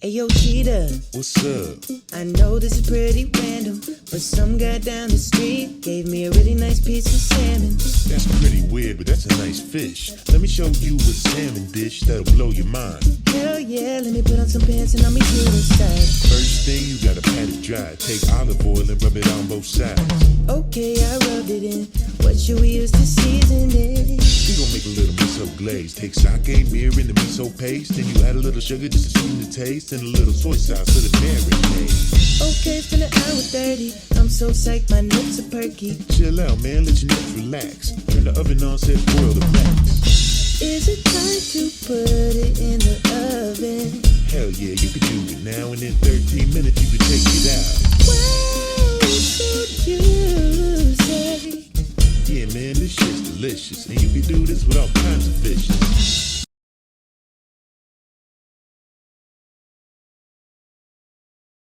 Ayo, Cheetah, What's up? I know this is pretty random, but some guy down the street gave me a really nice piece of salmon. That's pretty weird, but that's a nice fish. Let me show you a salmon dish that'll blow your mind. Hell yeah, let me put on some pants and I'll meet you inside. First thing, you gotta pat it dry. Take olive oil and rub it on both sides. Okay, I rubbed it in. What should we use to season it? We gon' make a little miso glaze. Take sake, mirror, and the miso paste. Then you add a little sugar just to sweeten the taste. And a little soy sauce for the marinade. Okay, it's been an hour 30. I'm so psyched, my nips are perky. Chill out, man, let your nips relax. Turn the oven on, set broil the blacks. Is it time to put it in the oven? Hell yeah, you can do it now. And in 13 minutes, you can take it out. Wow, it's so juicy. Yeah, man, this shit's delicious. And you can do this with all kinds of fishes.